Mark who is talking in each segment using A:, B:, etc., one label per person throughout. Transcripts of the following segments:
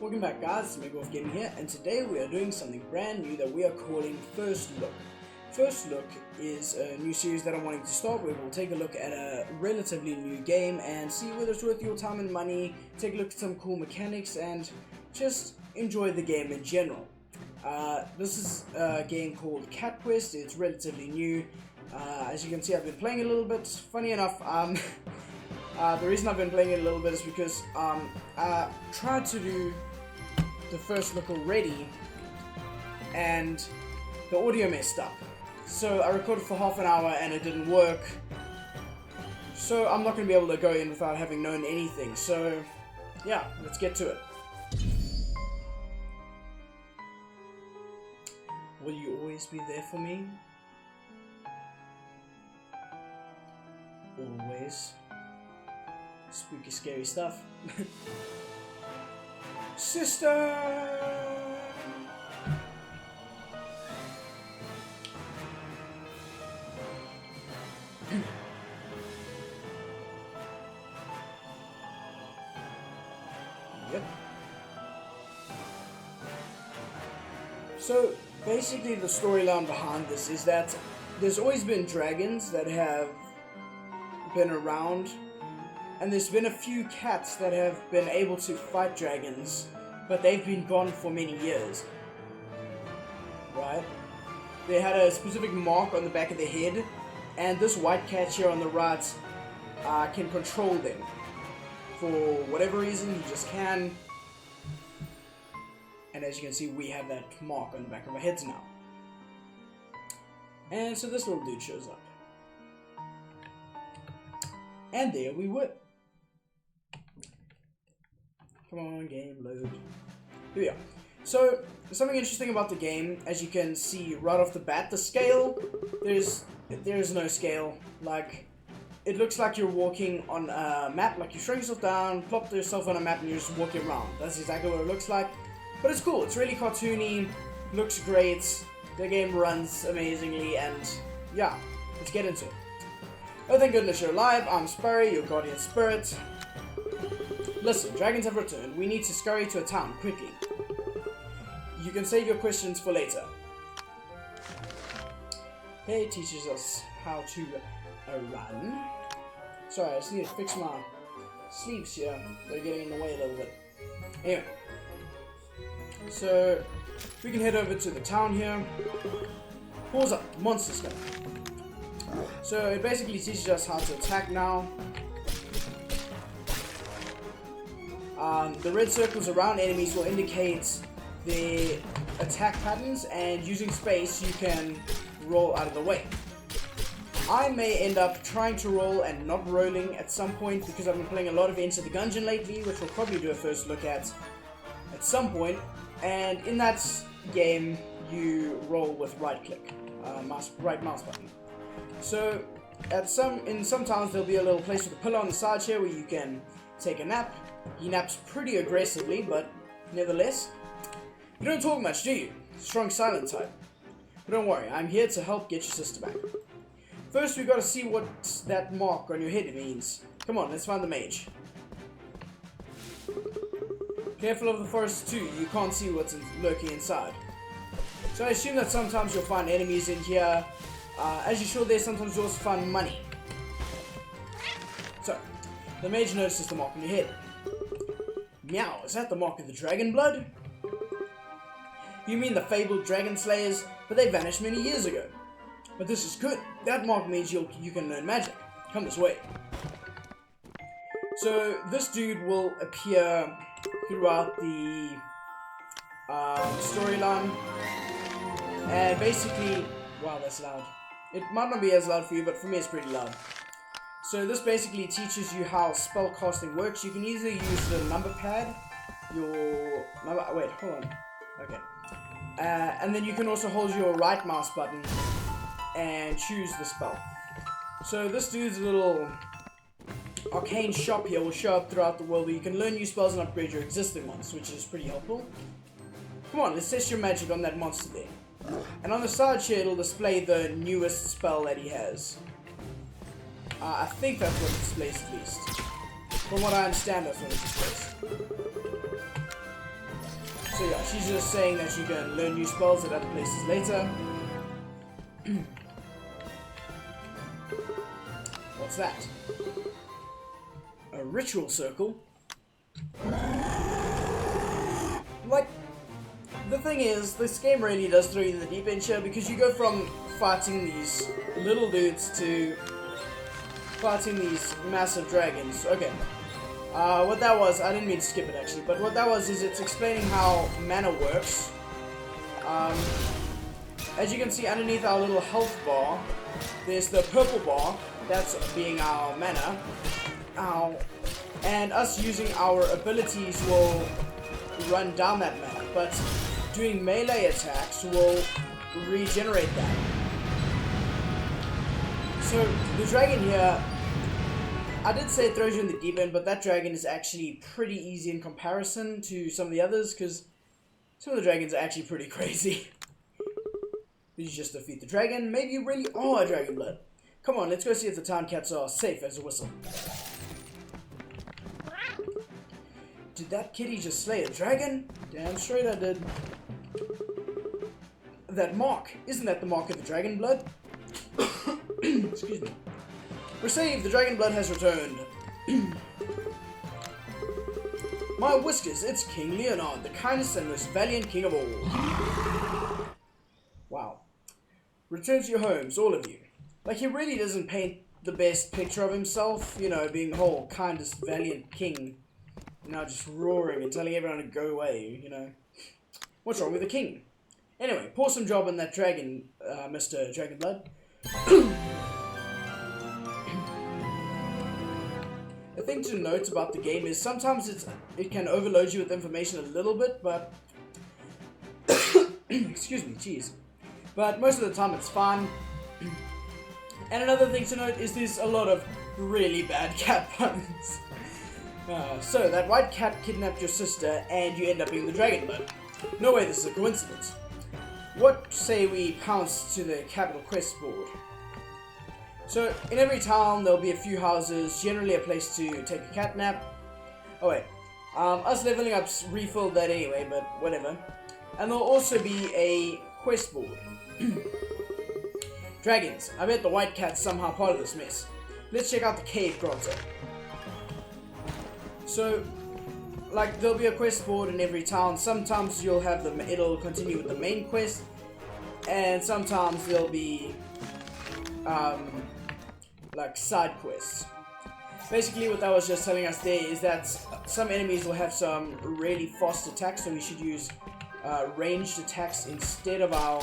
A: Welcome back guys, it's MegaWolfgaming here, and today we are doing something brand new that we are calling First Look. First Look is a new series that I'm wanting to start where we'll take a look at a relatively new game and see whether it's worth your time and money, take a look at some cool mechanics, and just enjoy the game in general. This is a game called Cat Quest. It's relatively new. As you can see, I've been playing it a little bit. Funny enough, the reason I've been playing it a little bit is because I tried to do the first look already and the audio messed up. So I recorded for half an hour and it didn't work. So I'm not going to be able to go in without having known anything. So yeah, let's get to it. Will you always be there for me? Always. Spooky, scary stuff. Sister! Yep. So, basically the storyline behind this is that there's always been dragons that have been around, and there's been a few cats that have been able to fight dragons, but they've been gone for many years. Right? They had a specific mark on the back of their head, and this white cat here on the right can control them. For whatever reason, he just can. And as you can see, we have that mark on the back of our heads now. And so this little dude shows up. And there we were. Come on, game, load. Here we are. So, something interesting about the game, as you can see right off the bat, the scale, there's no scale. Like, it looks like you're walking on a map, like you shrink yourself down, plop yourself on a map, and you're just walking around. That's exactly what it looks like. But it's cool, it's really cartoony, looks great, the game runs amazingly, and yeah, let's get into it. Oh, thank goodness you're alive. I'm Spurry, your guardian spirit. Listen, dragons have returned. We need to scurry to a town, quickly. You can save your questions for later. Hey, it teaches us how to run. Sorry, I just need to fix my sleeves here. They're getting in the way a little bit. Anyway. So, we can head over to the town here. Pause up, monsters coming. So it basically teaches us how to attack now. The red circles around enemies will indicate their attack patterns, and using space you can roll out of the way. I may end up trying to roll and not rolling at some point because I've been playing a lot of Enter the Gungeon lately, which we'll probably do a first look at some point. And in that game you roll with right click, right mouse button. So, in some towns there'll be a little place with a pillar on the side here where you can take a nap. He naps pretty aggressively, but nevertheless. You don't talk much, do you? Strong silent type. But don't worry, I'm here to help get your sister back. First, we gotta see what that mark on your head means. Come on, let's find the mage. Careful of the forest too, you can't see what's lurking inside. So I assume that sometimes you'll find enemies in here. As you saw there, sometimes you also find money. So, the mage notices the mark on your head. Meow, is that the mark of the dragon blood? You mean the fabled dragon slayers, but they vanished many years ago. But this is good. That mark means you can learn magic. Come this way. So, this dude will appear throughout the storyline. And basically, wow, that's loud. It might not be as loud for you, but for me it's pretty loud. So this basically teaches you how spell casting works. You can either use the number pad, wait, hold on. Okay. And then you can also hold your right mouse button and choose the spell. So this dude's little arcane shop here will show up throughout the world where you can learn new spells and upgrade your existing ones, which is pretty helpful. Come on, let's test your magic on that monster there. And on the side here, it'll display the newest spell that he has. I think that's what it displays at least. From what I understand, that's what it displays. So yeah, she's just saying that you can learn new spells at other places later. What's that? A ritual circle? Like, the thing is, this game really does throw you in the deep end here, because you go from fighting these little dudes to fighting these massive dragons. Okay. What that was, I didn't mean to skip it actually, but what that was is it's explaining how mana works. As you can see underneath our little health bar, there's the purple bar, that's being our mana. And us using our abilities will run down that mana, but doing melee attacks will regenerate that. So the dragon here, I did say it throws you in the deep end, but that dragon is actually pretty easy in comparison to some of the others, because some of the dragons are actually pretty crazy. You just defeat the dragon, maybe you really are a dragon blood. Come on, let's go see if the town cats are safe as a whistle. Did that kitty just slay a dragon? Damn straight I did. That mark, isn't that the mark of the dragon blood? Excuse me. We're saved, the dragon blood has returned. My whiskers, it's King Leonard, the kindest and most valiant king of all. Wow. Return to your homes, all of you. Like, he really doesn't paint the best picture of himself, you know, being the whole kindest, valiant king. Now just roaring and telling everyone to go away, you know. What's wrong with the king? Anyway, pour some job on that dragon, Mr. Dragonblood. The thing to note about the game is sometimes it can overload you with information a little bit, but... Excuse me, jeez. But most of the time it's fine. And another thing to note is there's a lot of really bad cat puns. So, that white cat kidnapped your sister, and you end up being the Dragonblood. No way this is a coincidence. What say we pounce to the capital quest board? So, in every town there'll be a few houses, generally a place to take a cat nap. Oh wait, us leveling up's refilled that anyway, but whatever. And there'll also be a quest board. Dragons, I bet the white cat's somehow part of this mess. Let's check out the cave grotto. So, like, there'll be a quest board in every town. Sometimes you'll have it'll continue with the main quest, and sometimes there'll be like side quests. Basically, what that was just telling us there is that some enemies will have some really fast attacks, so we should use ranged attacks instead of our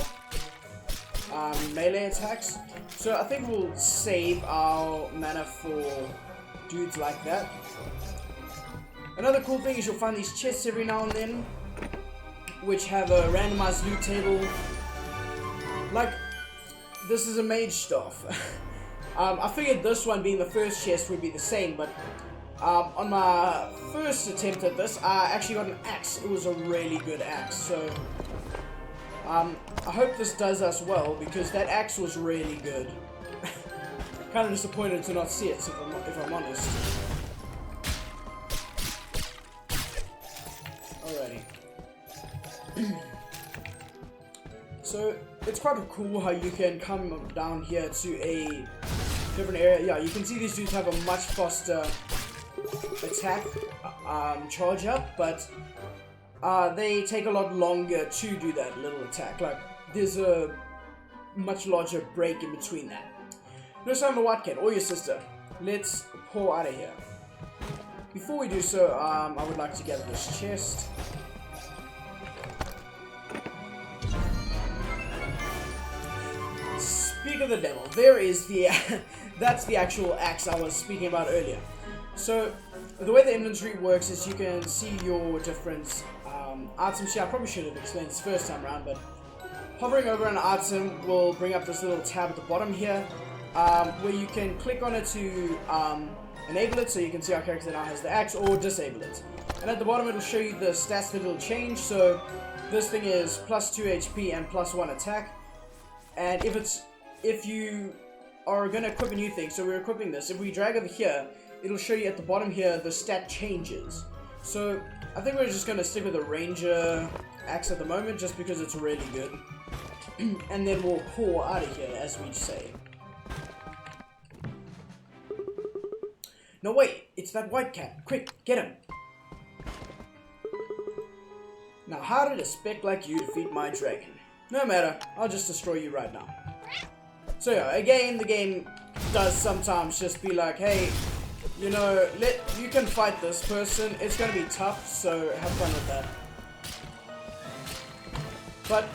A: melee attacks. So I think we'll save our mana for dudes like that. Another cool thing is you'll find these chests every now and then, which have a randomized loot table. Like, this is a mage staff. I figured this one being the first chest would be the same, but on my first attempt at this, I actually got an axe. It was a really good axe, so I hope this does us well, because that axe was really good. Kind of disappointed to not see it, if I'm honest. Alrighty. So, it's quite cool how you can come down here to a different area. Yeah, you can see these dudes have a much faster attack charge up, but they take a lot longer to do that little attack. Like, there's a much larger break in between that. No sign of the white cat or your sister. Let's pour out of here. Before we do so, I would like to gather this chest. Speak of the devil, there is the that's the actual axe I was speaking about earlier. So the way the inventory works is you can see your different items here. I probably should have explained this first time around, but hovering over an item will bring up this little tab at the bottom here, where you can click on it to enable it, so you can see our character now has the axe, or disable it. And at the bottom it'll show you the stats that it'll change. So this thing is plus 2 HP and plus 1 attack. And if you are going to equip a new thing, so we're equipping this, if we drag over here, it'll show you at the bottom here the stat changes. So I think we're just gonna stick with the Ranger axe at the moment, just because it's really good. And then we'll pour out of here, as we say. No, wait, it's that white cat. Quick, get him. Now, how did a speck like you defeat my dragon? No matter, I'll just destroy you right now. So yeah, again, the game does sometimes just be like, hey, you know, you can fight this person. It's gonna be tough, so have fun with that. But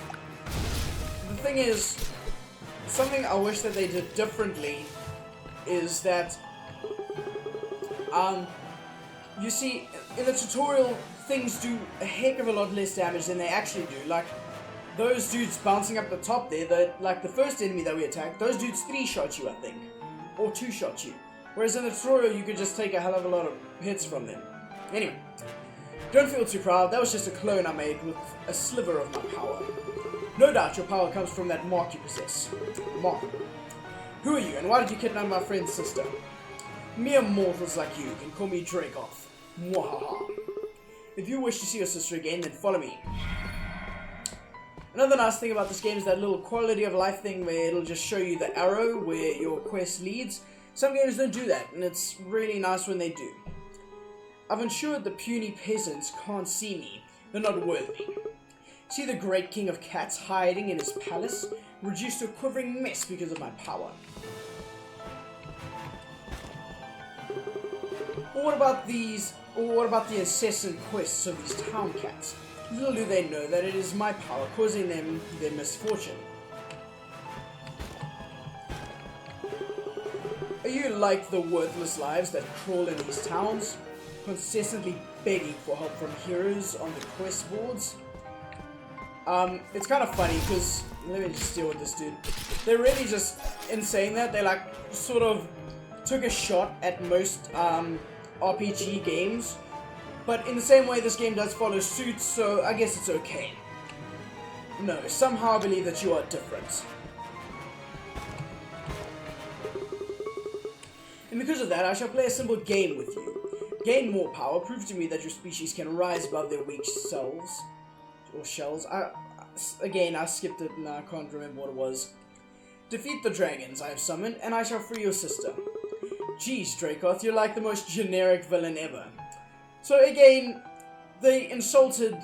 A: the thing is, something I wish that they did differently is that, you see, in the tutorial, things do a heck of a lot less damage than they actually do. Like, those dudes bouncing up the top there, like the first enemy that we attacked, those dudes 3-shot you, I think. Or 2-shot you. Whereas in the tutorial, you could just take a hell of a lot of hits from them. Anyway, don't feel too proud, that was just a clone I made with a sliver of my power. No doubt your power comes from that mark you possess. Mark. Who are you, and why did you kidnap my friend's sister? Mere mortals like you can call me Dracoth. Mwahaha. If you wish to see your sister again, then follow me. Another nice thing about this game is that little quality of life thing where it'll just show you the arrow where your quest leads. Some games don't do that, and it's really nice when they do. I've ensured the puny peasants can't see me. They're not worth me. See the great king of cats hiding in his palace, reduced to a quivering mess because of my power. Or what about the incessant quests of these town cats? Little do they know that it is my power causing them their misfortune. Are you like the worthless lives that crawl in these towns, consistently begging for help from heroes on the quest boards? It's kind of funny because, let me just deal with this dude. They're really just, in saying that, they like sort of took a shot at most RPG games, but in the same way this game does follow suit, so I guess it's okay. No, somehow I believe that you are different. And because of that, I shall play a simple game with you. Gain more power, prove to me that your species can rise above their weak selves. Or shells. Again, I skipped it and I can't remember what it was. Defeat the dragons I have summoned, and I shall free your sister. Geez, Dracoth, you're like the most generic villain ever. So again, they insulted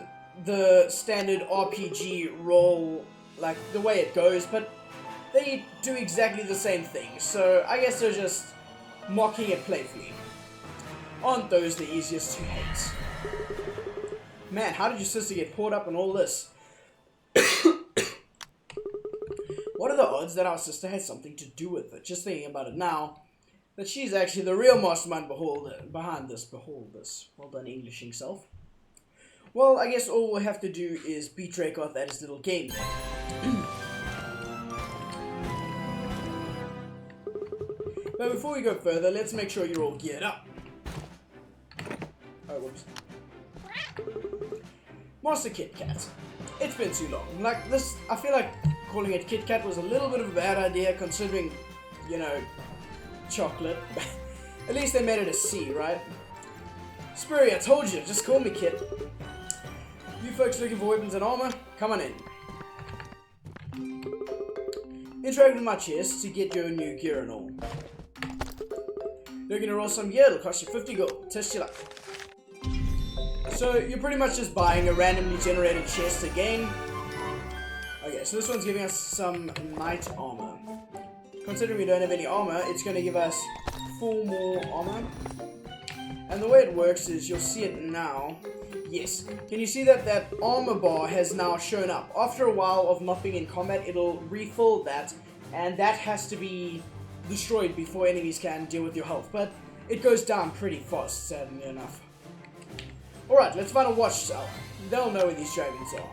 A: the standard RPG role, like the way it goes, but they do exactly the same thing, so I guess they're just mocking it playfully. Aren't those the easiest to hate? Man, how did your sister get caught up in all this? What are the odds that our sister had something to do with it? Just thinking about it now, that she's actually the real mastermind behind this. Well done, Englishing self. Well, I guess all we'll have to do is beat Dracoth at his little game then. But before we go further, let's make sure you're all geared up. Oh, whoops. Master Kit Kat. It's been too long. Like this, I feel like calling it Kit Kat was a little bit of a bad idea considering, you know, chocolate. At least they made it a C, right? Spurry, I told you, just call me Kit. You folks looking for weapons and armor? Come on in. Interact with my chest to get your new gear and all. Looking to roll some gear, it'll cost you 50 gold. Test your luck. So you're pretty much just buying a randomly generated chest again. Okay, so this one's giving us some knight armor. Considering we don't have any armor, it's going to give us 4 more armor. And the way it works is, you'll see it now. Yes, can you see that that armor bar has now shown up? After a while of not being in combat, it'll refill that, and that has to be destroyed before enemies can deal with your health. But it goes down pretty fast, sadly enough. Alright, let's find a watchtower. They'll know where these dragons are.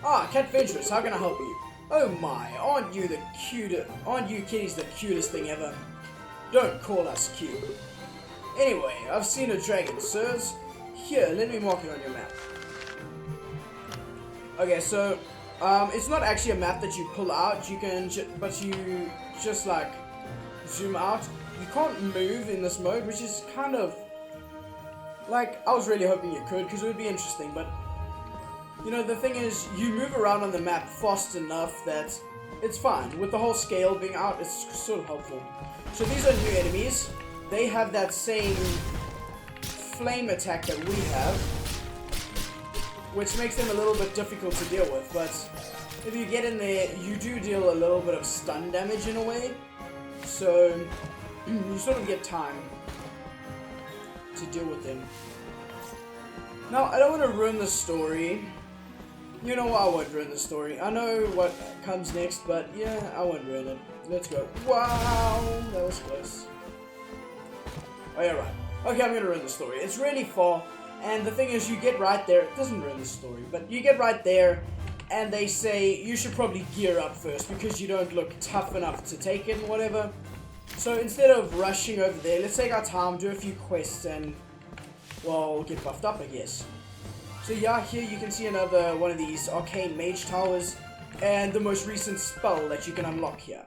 A: Ah, Cat Venturous, how can I help you? Oh my, aren't you kitties the cutest thing ever? Don't call us cute. Anyway, I've seen a dragon, sirs. Here, let me mark it on your map. Okay, so, it's not actually a map that you pull out, you can but you just like zoom out. you can't move in this mode, which is kind of, like, I was really hoping you could, because it would be interesting, but, you know, the thing is, you move around on the map fast enough that it's fine. With the whole scale being out, it's sort of helpful. So these are new enemies. They have that same flame attack that we have, which makes them a little bit difficult to deal with, but if you get in there, you do deal a little bit of stun damage in a way, so you sort of get time to deal with them. Now, I don't want to ruin the story. You know, I won't ruin the story. I know what comes next, but yeah, I won't ruin it. Let's go. Wow, that was close. Oh yeah, right. Okay, I'm gonna ruin the story. It's really far, and the thing is, you get right there. It doesn't ruin the story, but you get right there, and they say you should probably gear up first because you don't look tough enough to take it and whatever. So instead of rushing over there, let's take our time, do a few quests, and, well, get buffed up, I guess. So yeah, here you can see another one of these arcane mage towers, and the most recent spell that you can unlock here.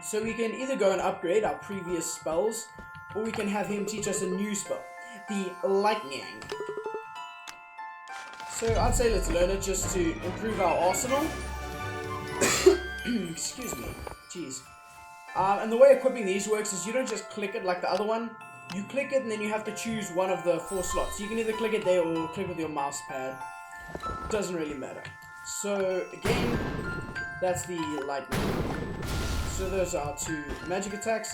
A: So we can either go and upgrade our previous spells, or we can have him teach us a new spell, the lightning. So I'd say let's learn it just to improve our arsenal. Excuse me. Jeez. And the way equipping these works is you don't just click it like the other one. You click it and then you have to choose one of the 4 slots. You can either click it there or click with your mouse pad. Doesn't really matter. So again, that's the lightning. So those are 2 magic attacks.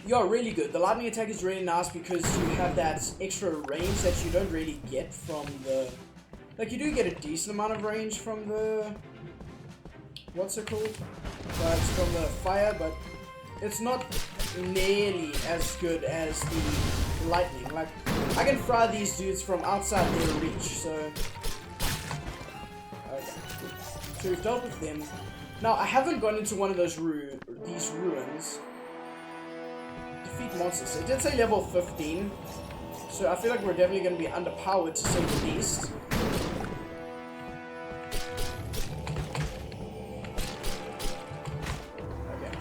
A: Yeah, really good. The lightning attack is really nice because you have that extra range that you don't really get from the... Like, you do get a decent amount of range from the... What's it called? But from the fire, but it's not nearly as good as the lightning. Like, I can fry these dudes from outside their reach, so... Okay. So we've dealt with them. Now, I haven't gone into one of those these ruins. Defeat monsters. It did say level 15, so I feel like we're definitely going to be underpowered to say the least. Okay.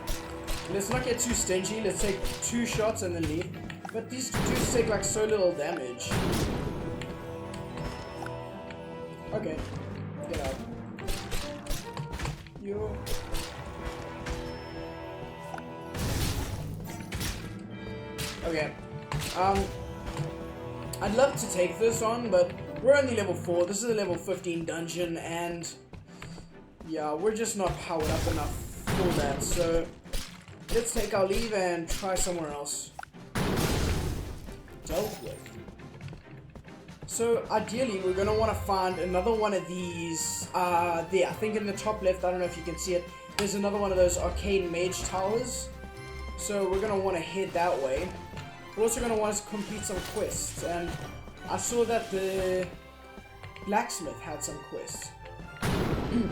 A: Let's not get too stingy. Let's take 2 shots and then leave. But these dudes take like so little damage. Okay. Get out. You. Okay, I'd love to take this on, but we're only level 4, this is a level 15 dungeon, and yeah, we're just not powered up enough for that, so let's take our leave and try somewhere else. Dealt with. So ideally, we're going to want to find another one of these, there, I think in the top left, I don't know if you can see it, there's another one of those arcane mage towers, so we're going to want to head that way. We're also going to want to complete some quests, and I saw that the blacksmith had some quests.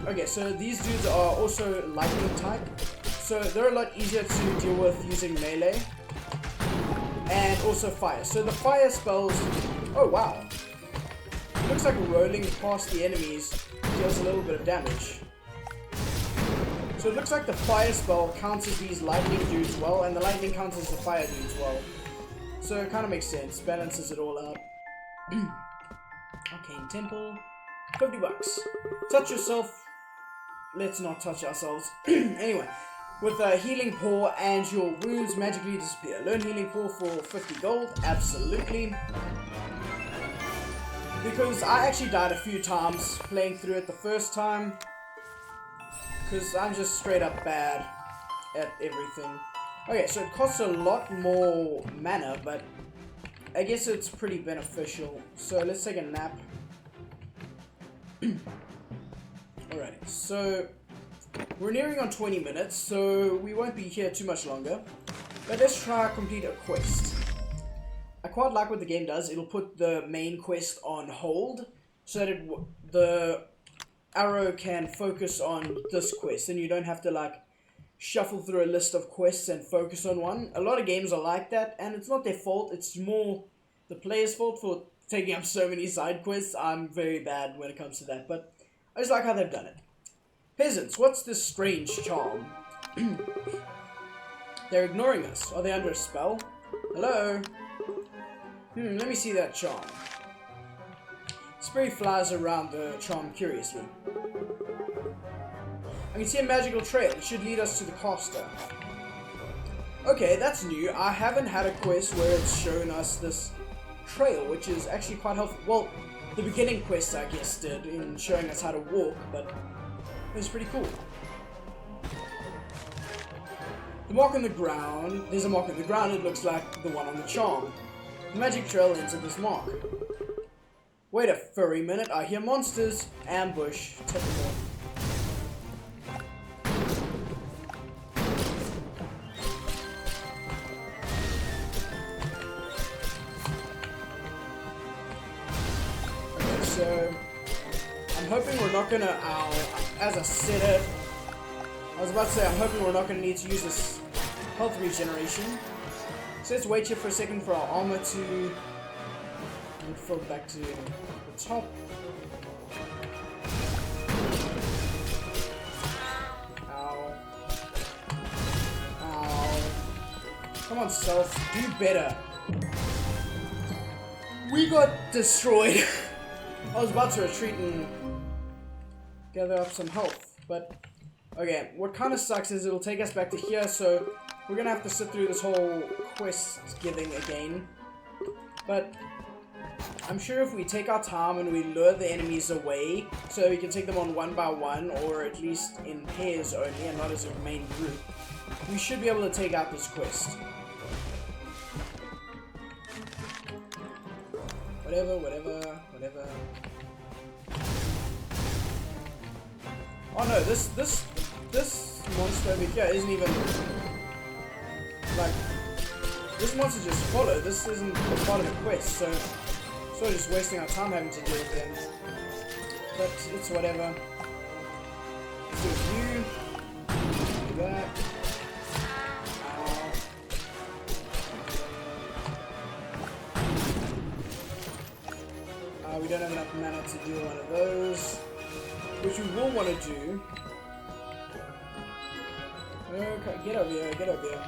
A: Okay, so these dudes are also lightning type, so they're a lot easier to deal with using melee, and also fire. So the fire spells, oh wow, it looks like rolling past the enemies deals a little bit of damage. So it looks like the fire spell counts as these lightning dudes well, and the lightning counts as the fire dudes well. So it kind of makes sense, balances it all out. Arcane Temple, $50. Touch yourself. Let's not touch ourselves. Anyway, with a healing paw and your wounds magically disappear. Learn healing paw for 50 gold, absolutely. Because I actually died a few times playing through it the first time. Because I'm just straight up bad at everything. Okay, so it costs a lot more mana, but I guess it's pretty beneficial. So let's take a nap. Alright, so we're nearing on 20 minutes, so we won't be here too much longer. But let's try complete a quest. I quite like what the game does. It'll put the main quest on hold, so that the arrow can focus on this quest, and you don't have to like shuffle through a list of quests and focus on one. A lot of games are like that, and it's not their fault, it's more the player's fault for taking up so many side quests. I'm very bad when it comes to that, but I just like how they've done it. Peasants, what's this strange charm? They're ignoring us. Are they under a spell? Hello? Let me see that charm. Spirit flies around the charm curiously. I can see a magical trail. It should lead us to the caster. Okay, that's new. I haven't had a quest where it's shown us this trail, which is actually quite helpful. Well, the beginning quest, I guess, did in showing us how to walk, but it was pretty cool. The mark on the ground. There's a mark on the ground. It looks like the one on the charm. The magic trail ends at this mark. Wait a furry minute. I hear monsters. Ambush. Typical. Okay, so I'm hoping we're not gonna. As I said it, I was about to say I'm hoping we're not gonna need to use this health regeneration. So let's wait here for a second for our armor to fill back to the top. Ow. Ow. Come on, self. Do better. We got destroyed. I was about to retreat and gather up some health, but okay, what kind of sucks is it'll take us back to here, so we're gonna have to sit through this whole quest giving again. But I'm sure if we take our time and we lure the enemies away, so we can take them on one by one, or at least in pairs only, and not as a main group, we should be able to take out this quest. Whatever. Oh no, this monster over here isn't even like, this monster just followed. This isn't a part of the quest, so sort of just wasting our time having to deal with them. But it's whatever. Let's do you. Do that. We don't have enough mana to do one of those, which we will want to do. Okay, get over here, get over here.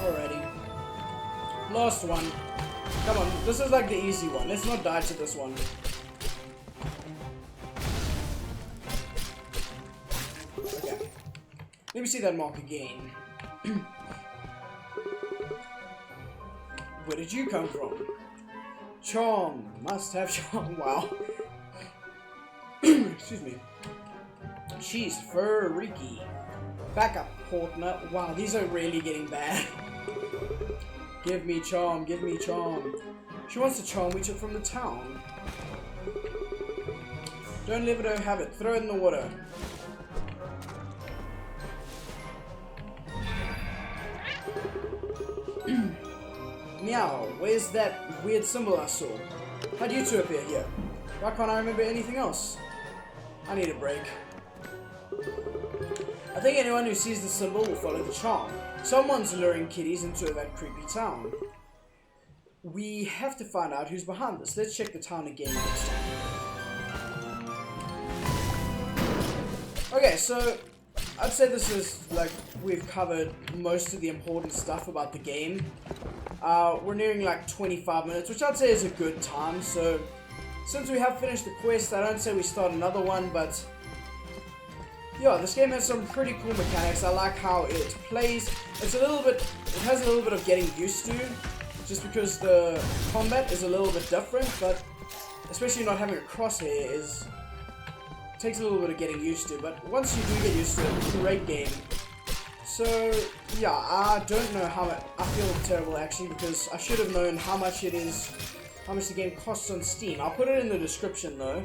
A: Alrighty. Last one. Come on, this is like the easy one. Let's not die to this one. Okay. Let me see that mark again. Where did you come from? Charm. Must have charm. Wow. Excuse me. She's freaky. Backup partner. Wow, these are really getting bad. Give me charm, give me charm. She wants the charm we took from the town. Don't live it, don't have it. Throw it in the water. Meow, where's that weird symbol I saw? How'd you two appear here? Why can't I remember anything else? I need a break. I think anyone who sees the symbol will follow the charm. Someone's luring kiddies into that creepy town. We have to find out who's behind this. Let's check the town again next time. Okay, so I'd say this is like we've covered most of the important stuff about the game. We're nearing like 25 minutes, which I'd say is a good time. So since we have finished the quest, I don't say we start another one, but yeah, this game has some pretty cool mechanics. I like how it plays. It has a little bit of getting used to, just because the combat is a little bit different, but especially not having a crosshair takes a little bit of getting used to, but once you do get used to it, it's a great game. So yeah, I don't know how I feel terrible actually, because I should have known how much the game costs on Steam. I'll put it in the description though.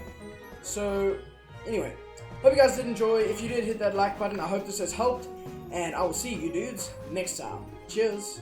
A: So anyway, hope you guys did enjoy. If you did, hit that like button. I hope this has helped, and I will see you dudes next time. Cheers.